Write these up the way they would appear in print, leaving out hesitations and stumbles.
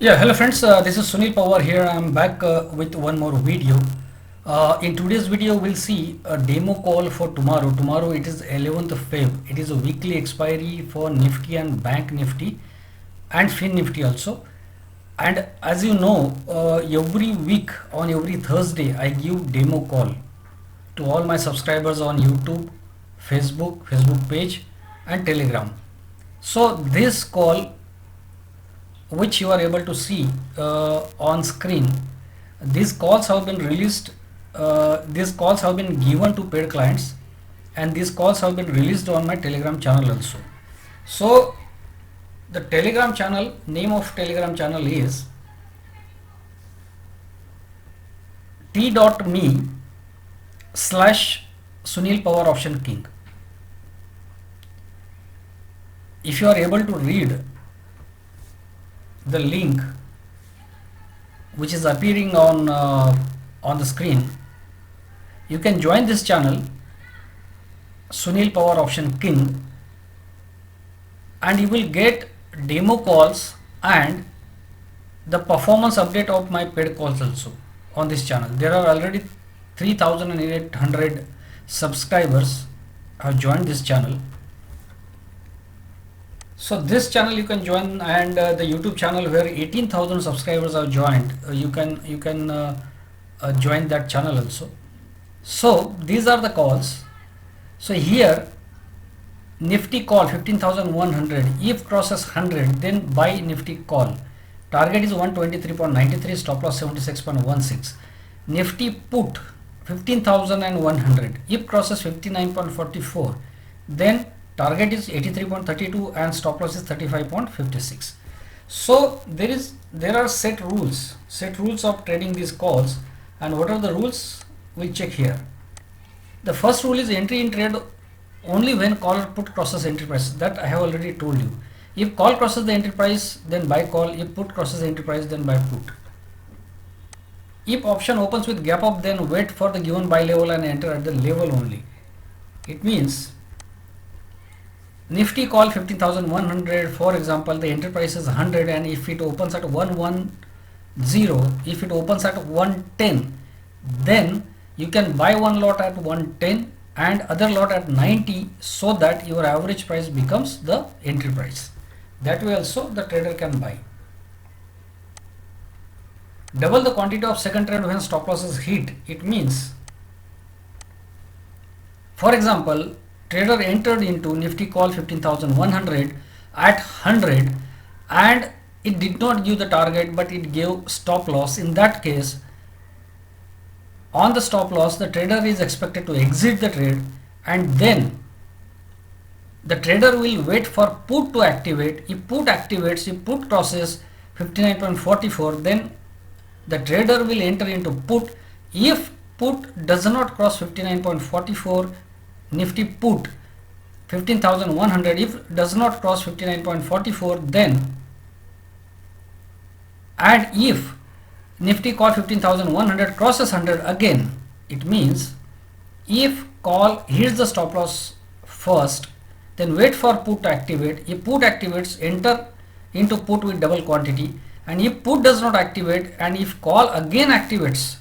Yeah, hello friends, this is Sunil Pawar here. I'm back with one more video. In today's video, we'll see a demo call for tomorrow. Tomorrow it is 11th of Feb. It is a weekly expiry for Nifty and Bank Nifty and Fin Nifty also. And as you know, every week on every Thursday, I give demo call to all my subscribers on YouTube, Facebook page and Telegram. So this call which you are able to see on screen, these calls have been released, these calls have been given to paid clients, and these calls have been released on my Telegram channel also. So the Telegram channel, name of Telegram channel is t.me slash Sunil Pawar Option King. If you are able to read the link which is appearing on the screen, you can join this channel Sunil Pawar Option King, and you will get demo calls and the performance update of my paid calls also on this channel. There are already 3,800 subscribers have joined this channel. So this channel you can join, and the YouTube channel where 18,000 subscribers have joined, you can join that channel also. So these are the calls. So here Nifty call 15,100, if crosses 100 then buy Nifty call. Target is 123.93, stop loss 76.16. Nifty put 15,100, if crosses 59.44 then target is 83.32 and stop loss is 35.56. So there are set rules of trading these calls, and what are the rules we'll check here. The first rule is entry in trade only when call or put crosses entry price. That I have already told you. If call crosses the entry price then buy call, if put crosses the entry price then buy put. If option opens with gap up then wait for the given buy level and enter at the level only. It means Nifty call 15,100, for example, the entry price is 100, and if it opens at 110, if it opens at 110, then you can buy one lot at 110 and other lot at 90, so that your average price becomes the entry price. That way also the trader can buy. Double the quantity of second trade when stop loss is hit. It means, for example, trader entered into Nifty call 15,100 at 100 and it did not give the target but it gave stop loss. In that case, on the stop loss the trader is expected to exit the trade, and then the trader will wait for put to activate. If put activates, if put crosses 59.44, then the trader will enter into put. If put does not cross 59.44, Nifty put 15,100, if does not cross 59.44, then, and if Nifty call 15,100 crosses 100 again, it means if call hits the stop loss first, then wait for put to activate. If put activates, enter into put with double quantity, and if put does not activate and if call again activates,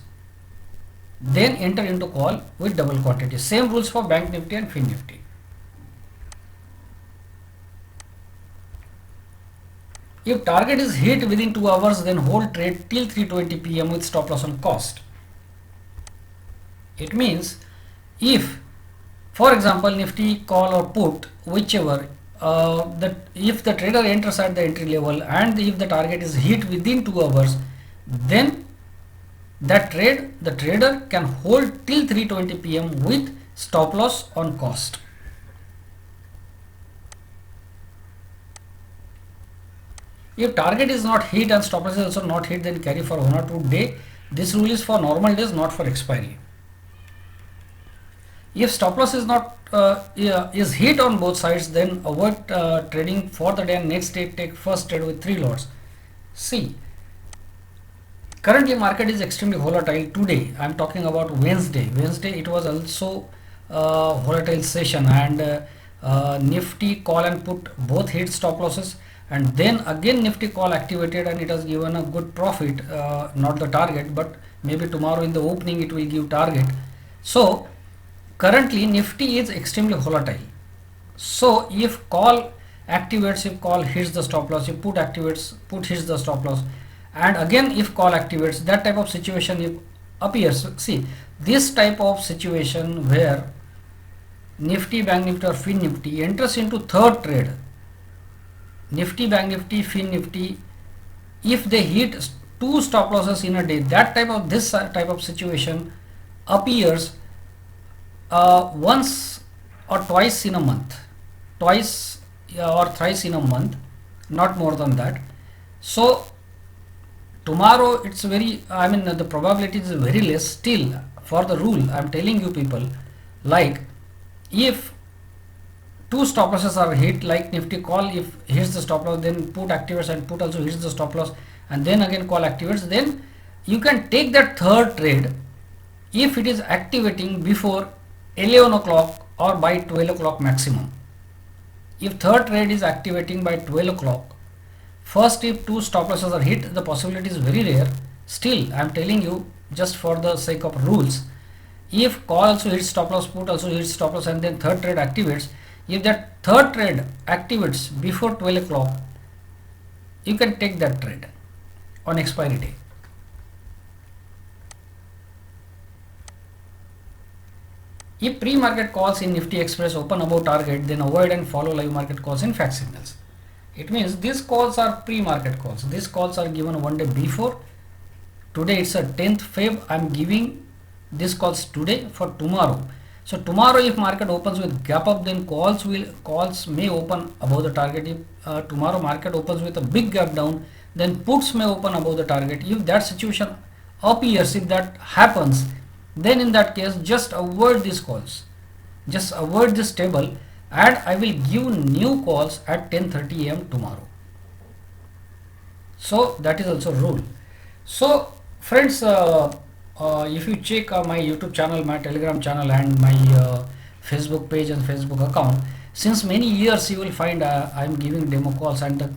then enter into call with double quantity. Same rules for Bank Nifty and Fin Nifty. If target is hit within 2 hours, then hold trade till 3:20 PM with stop loss on cost. It means if, for example, Nifty call or put, whichever, if the trader enters at the entry level and if the target is hit within 2 hours, then that trade, the trader can hold till 3:20 PM with stop loss on cost. If target is not hit and stop loss is also not hit, then carry for 1 or 2 days. This rule is for normal days, not for expiry. If stop loss is not is hit on both sides, then avoid trading for the day, and next day take first trade with 3 lots. See, currently market is extremely volatile. Today I am talking about Wednesday. It was also volatile session, and Nifty call and put both hit stop losses, and then again Nifty call activated and it has given a good profit, not the target, but maybe tomorrow in the opening it will give target. So currently Nifty is extremely volatile. So if call activates, if call hits the stop loss, if put activates, put hits the stop loss, and again if call activates, that type of situation if appears. See, this type of situation where Nifty, Bank Nifty or Fin Nifty enters into third trade, Nifty, Bank Nifty, Fin Nifty, if they hit two stop losses in a day, that type of this type of situation appears once or twice in a month, twice or thrice in a month, not more than that. So tomorrow it's very, I mean the probability is very less. Still for the rule I'm telling you people, like if two stop losses are hit, like Nifty call if hits the stop loss, then put activates and put also hits the stop loss, and then again call activates, then you can take that third trade if it is activating before 11 o'clock or by 12 o'clock maximum. If third trade is activating by 12 o'clock, first if two stop losses are hit, the possibility is very rare. Still I am telling you just for the sake of rules, if call also hits stop loss, put also hits stop loss, and then third trade activates, if that third trade activates before 12 o'clock, you can take that trade on expiry day. If pre-market calls in Nifty Express open above target, then avoid and follow live market calls in fact signals. It means these calls are pre-market calls. These calls are given one day before. Today it's a 10th Feb. I'm giving these calls today for tomorrow. So tomorrow if market opens with gap up, then calls may open above the target. If tomorrow market opens with a big gap down, then puts may open above the target. If that situation appears, if that happens, then in that case just avoid these calls, just avoid this table, and I will give new calls at 10:30 AM tomorrow. So that is also rule. So friends, if you check my YouTube channel, my Telegram channel, and my Facebook page and Facebook account, since many years you will find I am giving demo calls, and the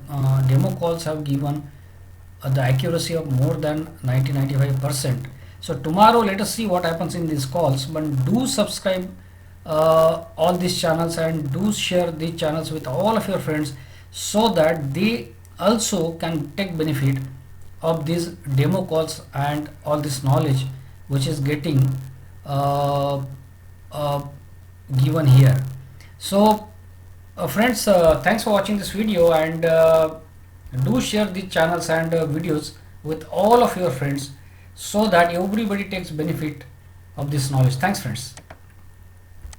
demo calls have given the accuracy of more than 90-95%. So tomorrow let us see what happens in these calls, but do subscribe all these channels and do share these channels with all of your friends so that they also can take benefit of these demo calls and all this knowledge which is getting given here. So friends, thanks for watching this video, and do share these channels and videos with all of your friends so that everybody takes benefit of this knowledge. Thanks friends.